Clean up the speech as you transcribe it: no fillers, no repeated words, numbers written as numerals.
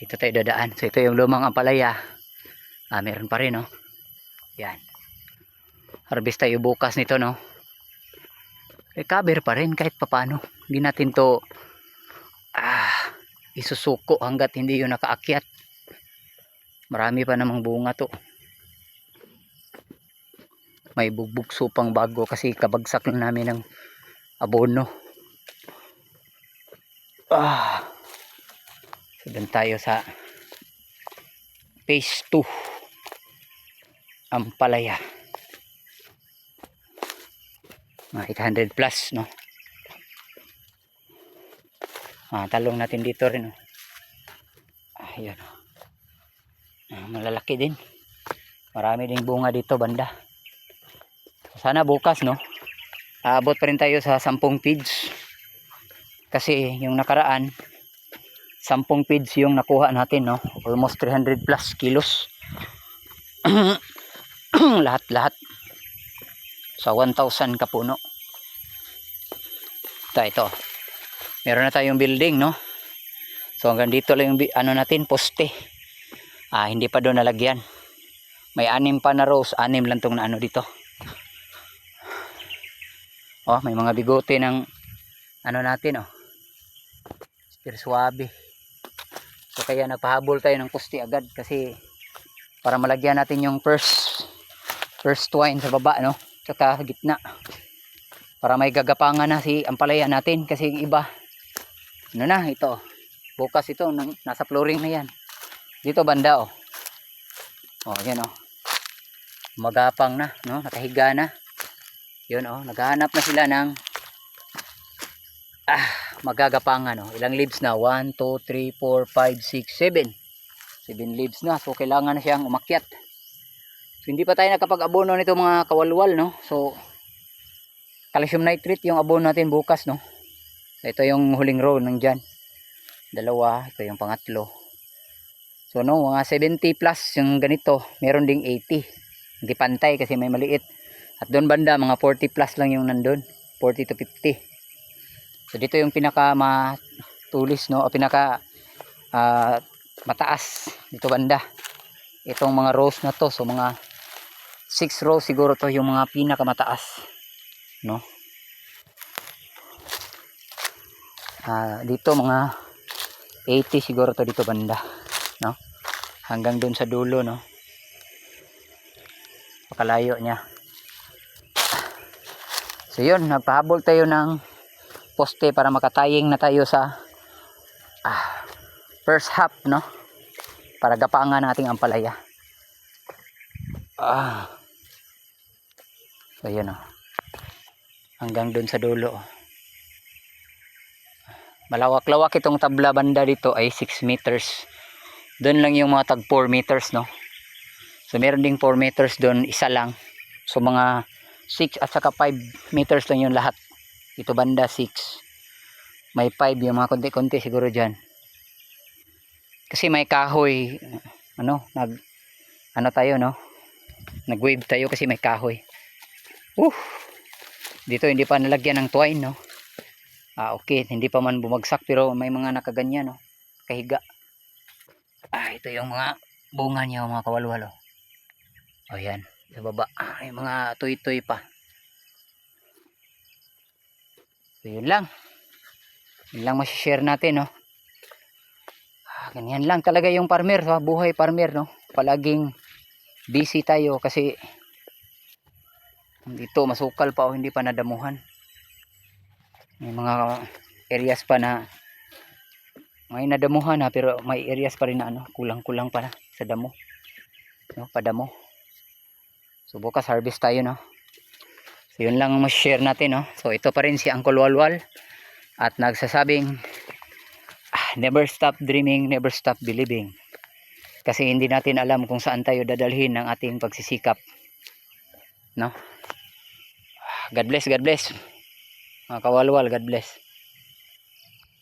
Dito tayo dadaan. So ito yung lumang ampalaya. Meron pa rin, no. Yan. Harvest tayo bukas nito, no. Recover pa rin kahit papaano. Hindi natin to isusuko hanggat hindi yun nakaakyat. Marami pa namang bunga to. May bugbugso pang bago kasi kabagsak lang namin ng abono. So doon tayo sa phase 2 ampalaya. Mga 800 plus, no. Talong natin dito rin, no. Ayan, malalaki din. Marami ding bunga dito banda. Sana bukas, no, aabot pa rin tayo sa 10 feeds. Kasi yung nakaraan 10 feeds yung nakuha natin, no. Almost 300 plus kilos. Lahat-lahat sa 1,000 kapuno. Ito. Meron na tayong building, no. So hanggang dito lang yung natin, poste. Hindi pa doon nalagyan. May 6 pa na rows, 6 lang tong na dito. May mga bigote ng natin, super suwabe. So kaya nagpahabol tayo ng poste agad kasi para malagyan natin yung first twine sa baba, no, tsaka gitna, para may gagapangan na si ampalaya natin. Kasi yung iba ito bukas ito nasa flooring na yan. Dito banda, yan, magapang na, no, nakahiga na yun, naghahanap na sila ng magagapangan, ilang leaves na, 1, 2, 3, 4, 5, 6, 7 leaves na. So kailangan na siyang umakyat. So hindi pa tayo nakapag-abono nito mga kawalwal, no. So calcium nitrate yung abono natin bukas, no. Ito yung huling row nandyan, 2, ito yung pangatlo. So mga 70 plus yung ganito, meron ding 80. Hindi pantay kasi may maliit. At doon banda mga 40 plus lang yung nandun, 40 to 50. So dito yung pinaka matulis, no, o pinaka mataas dito banda. Itong mga rows na to, so mga 6 rows siguro to yung mga pinaka mataas, no. Dito mga 80 siguro to dito banda, no, hanggang dun sa dulo, no. Pakalayo niya. So yun, nagpahabol tayo ng poste para makataying na tayo sa first half, no, para gapangan nating ampalaya. So yun, hanggang dun sa dulo. Malawak-lawak itong tabla banda dito ay 6 meters. Doon lang yung mga tag 4 meters, no. So meron ding 4 meters doon, isa lang. So mga 6 at saka 5 meters lang yung lahat. Ito banda 6. May 5 yung mga konti-konti siguro dyan. Kasi may kahoy, tayo, no. Nag-wave tayo kasi may kahoy. Dito hindi pa nalagyan ng twine, no. Okay, hindi pa man bumagsak pero may mga nakaganyan, no, kahiga. Ito yung mga bunga niya, mga kawalwal, yan, sa baba, yung mga tuy-tuy pa. So yun lang masishare natin, no. Ganyan lang talaga yung farmer, buhay farmer, no. Palaging busy tayo kasi dito masukal pa hindi pa nadamuhan. May mga areas pa na may nadamuhan na, pero may areas pa rin na kulang-kulang pa na sa damo, no, padamo. So bukas harvest tayo, no. So yun lang ma-share natin, no. So ito pa rin si Uncle Walwal at nagsasabing never stop dreaming, never stop believing. Kasi hindi natin alam kung saan tayo dadalhin ng ating pagsisikap, no. God bless mga kawalwal, God bless.